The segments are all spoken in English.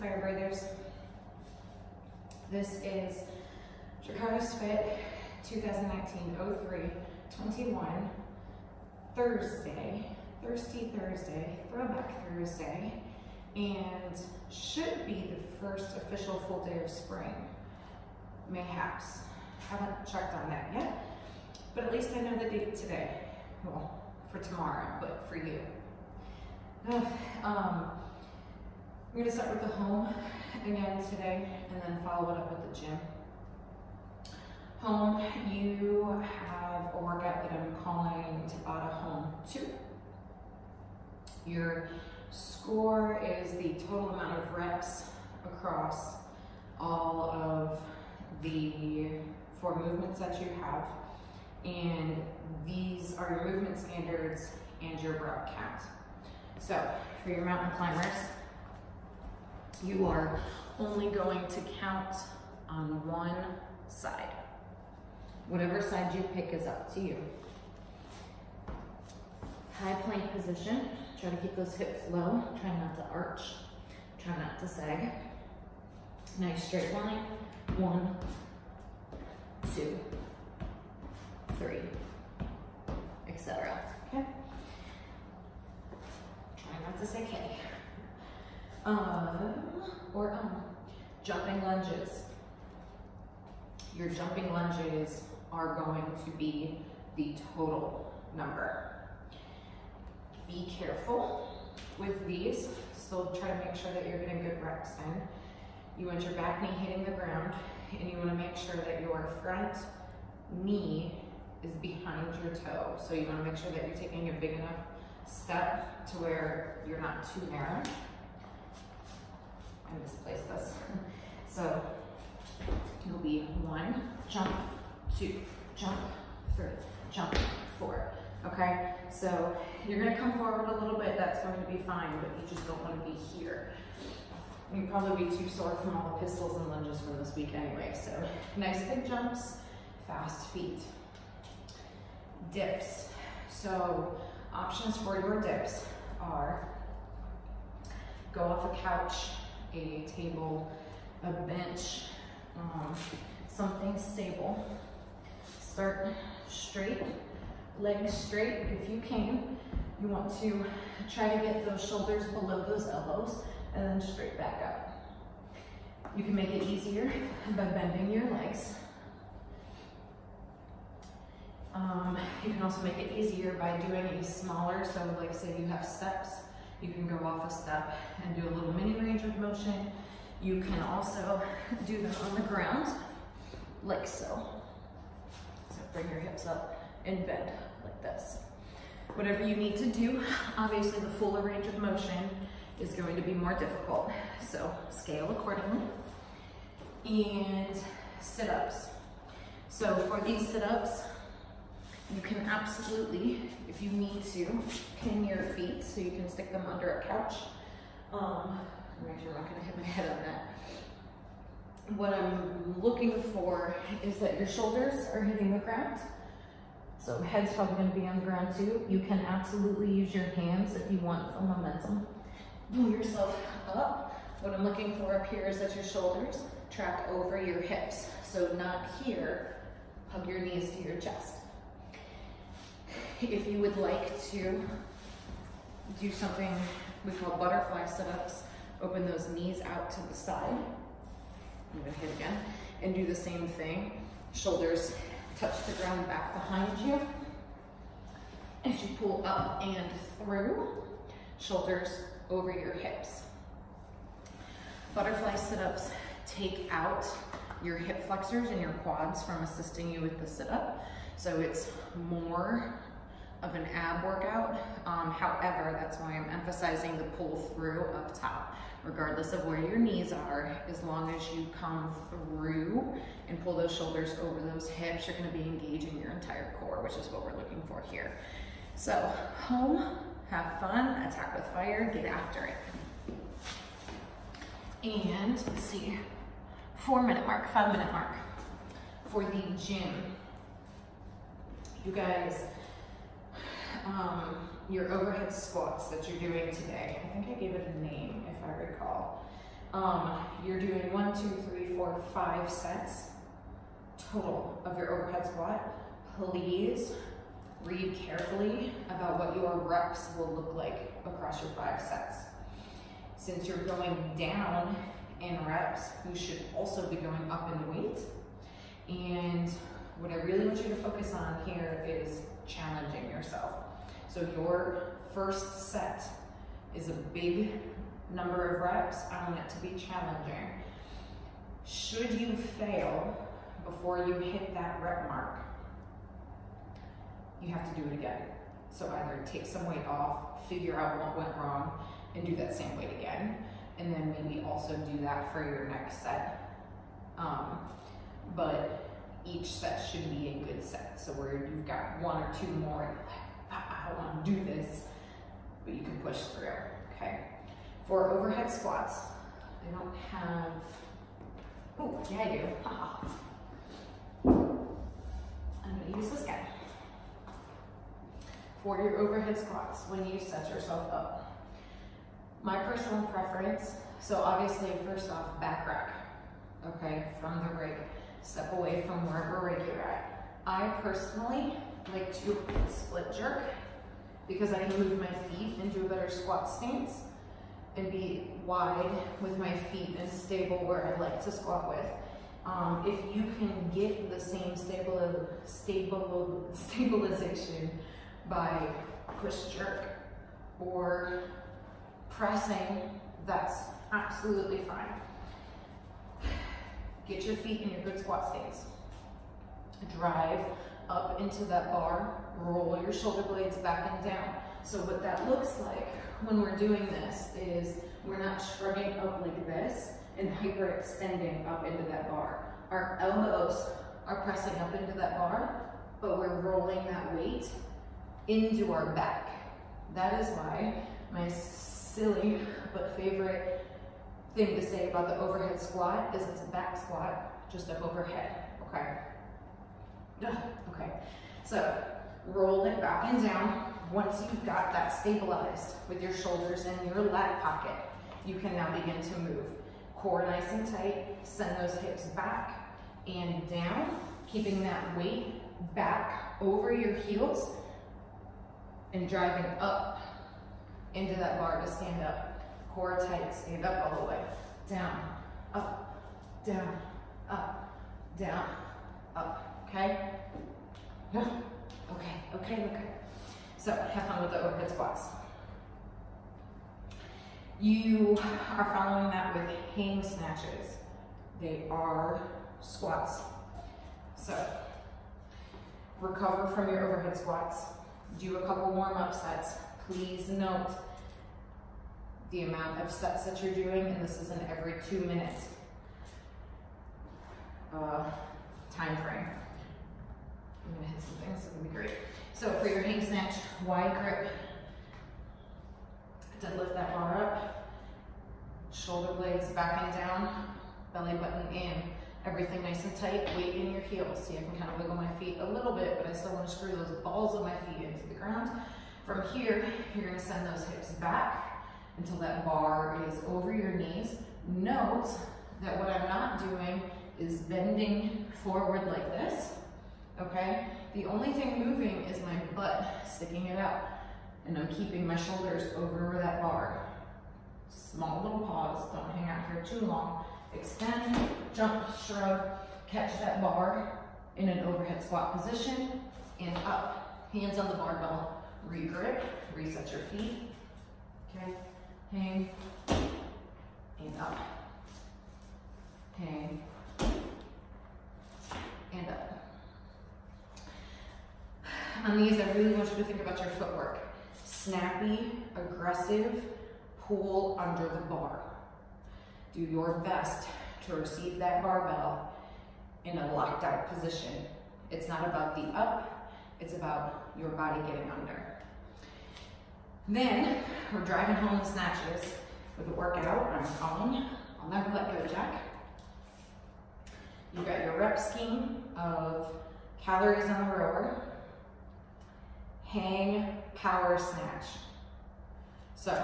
fire breathers. This is Chicago's Fit 2019-03-21 Thursday, Thirsty Thursday, Throwback Thursday, and should be the first official full day of spring. Mayhaps. Haven't checked on that yet, but at least I know the date today. Well, for tomorrow, but for you. I'm gonna start with the home again today, and then follow it up with the gym. Home, you have a workout that I'm calling Tabata Home 2. Your score is the total amount of reps across all of the 4 movements that you have, and these are your movement standards and your rep count. So for your mountain climbers, you are only going to count on one side. Whatever side you pick is up to you. High plank position. Try to keep those hips low. Try not to arch. Try not to sag. Nice straight line. 1, 2, 3, etc. Okay? Try not to say K. Jumping lunges. Your jumping lunges are going to be the total number. Be careful with these. So try to make sure that you're getting good reps in. You want your back knee hitting the ground, and you want to make sure that your front knee is behind your toe. So you want to make sure that you're taking a big enough step to where you're not too narrow. I misplaced this. So it'll be 1, jump, 2, jump, 3, jump, 4. Okay, so you're gonna come forward a little bit, that's going to be fine, but you just don't want to be here. You'd probably be too sore from all the pistols and lunges from this week anyway. So nice big jumps, fast feet. Dips. So options for your dips are go off a couch, a table, a bench, something stable. Start straight, legs straight if you can. You want to try to get those shoulders below those elbows and then straight back up. You can make it easier by bending your legs. You can also make it easier by doing a smaller, so like say you have steps, you can go off a step and do a little mini range of motion. You can also do them on the ground, like so. So bring your hips up and bend like this. Whatever you need to do, obviously the fuller range of motion is going to be more difficult, so scale accordingly. And sit-ups. So for these sit-ups, you can absolutely, if you need to, pin your feet so you can stick them under a couch. Make sure I'm not gonna hit my head on that. What I'm looking for is that your shoulders are hitting the ground. So head's probably gonna be on the ground too. You can absolutely use your hands if you want for momentum. Pull yourself up. What I'm looking for up here is that your shoulders track over your hips. So not here, hug your knees to your chest. If you would like to do something we call butterfly sit-ups, open those knees out to the side. I'm gonna hit again, and do the same thing. Shoulders touch the ground back behind you. As you pull up and through, shoulders over your hips. Butterfly sit-ups take out your hip flexors and your quads from assisting you with the sit-up. So it's more of an ab workout. However, that's why I'm emphasizing the pull through up top, regardless of where your knees are. As long as you come through and pull those shoulders over those hips, you're going to be engaging your entire core, which is what we're looking for here. So home, have fun, attack with fire, get after it. And let's see, 4-minute mark, 5-minute mark for the gym. You guys, your overhead squats that you're doing today, I think I gave it a name if I recall. You're doing 1, 2, 3, 4, 5 sets total of your overhead squat. Please read carefully about what your reps will look like across your 5 sets. Since you're going down in reps, you should also be going up in weight. And what I really want you to focus on here is challenging yourself. So your first set is a big number of reps. I want it to be challenging. Should you fail before you hit that rep mark, you have to do it again. So either take some weight off, figure out what went wrong, and do that same weight again. And then maybe also do that for your next set. But each set should be a good set. So where you've got 1 or 2 more, you're like, I don't want to do this, but you can push through, okay? For overhead squats, I don't have, oh, yeah I do, I'm gonna use this guy. For your overhead squats, when you set yourself up, my personal preference, so obviously first off, back rack, okay, from the rig, step away from wherever rig you're at. I personally like to split jerk because I can move my feet into a better squat stance and be wide with my feet and stable where I like to squat with. If you can get the same stabilization by push jerk or pressing, that's absolutely fine. Get your feet in your good squat stance. Drive up into that bar, roll your shoulder blades back and down. So what that looks like when we're doing this is we're not shrugging up like this and hyperextending up into that bar. Our elbows are pressing up into that bar, but we're rolling that weight into our back. That is why my silly but favorite thing to say about the overhead squat is it's a back squat, just up overhead, okay? Okay, so roll it back and down. Once you've got that stabilized with your shoulders in your lat pocket, you can now begin to move. Core nice and tight, send those hips back and down, keeping that weight back over your heels and driving up into that bar to stand up. Core tight, stand up all the way. Down, up, down, up, down, up, okay? Okay. So have fun with the overhead squats. You are following that with hang snatches. They are squats. So recover from your overhead squats. Do a couple warm-up sets. Please note the amount of sets that you're doing, and this is an every 2 minutes time frame. I'm gonna hit some things, it'll be great. So for your hang snatch, wide grip, deadlift that bar up, shoulder blades back and down, belly button in, everything nice and tight, weight in your heels. See, I can kind of wiggle my feet a little bit, but I still want to screw those balls of my feet into the ground. From here, you're gonna send those hips back until that bar is over your knees. Note that what I'm not doing is bending forward like this, okay? The only thing moving is my butt sticking it out, and I'm keeping my shoulders over that bar. Small little pause, don't hang out here too long. Extend, jump, shrug, catch that bar in an overhead squat position, and up. Hands on the barbell, re-grip, reset your feet, okay? Hang, and up. Hang, and up. On these, I really want you to think about your footwork. Snappy, aggressive, pull under the bar. Do your best to receive that barbell in a locked out position. It's not about the up, it's about your body getting under. Then, we're driving home the snatches with a workout I'm calling I'll Never Let Go Jack. You've got your rep scheme of calories on the rower, hang, power snatch. So,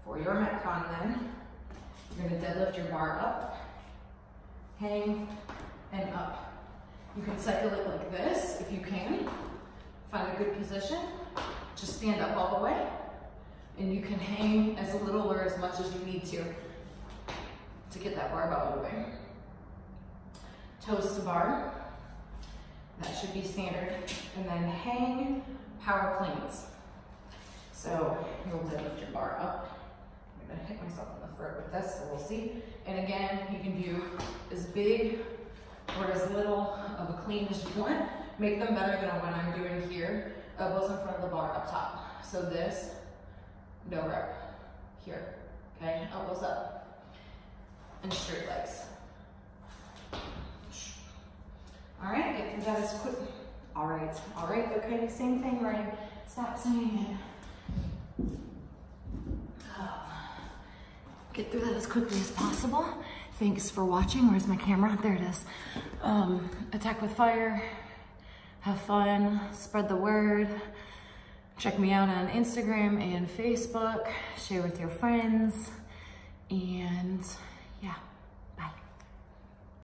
for your Metcon then, You're gonna deadlift your bar up, hang, and up. You can cycle it like this if you can. Find a good position. Just stand up all the way. And you can hang as little or as much as you need to get that barbell moving. Toes to bar. That should be standard. And then hang, power cleans. So you'll deadlift your bar up. I'm gonna hit myself in the throat with this, so we'll see. And again, you can do as big or as little of a clean as you want. Make them better than what I'm doing here. Elbows in front of the bar up top. So this, no rep. Here, okay? Elbows up. And straight legs. All right, get through that as quick. All right, okay, same thing, Ryan. Stop saying it. Get through that as quickly as possible. Thanks for watching. Where's my camera? There it is. Attack with fire. Have fun. Spread the word. Check me out on Instagram and Facebook. Share with your friends. And yeah.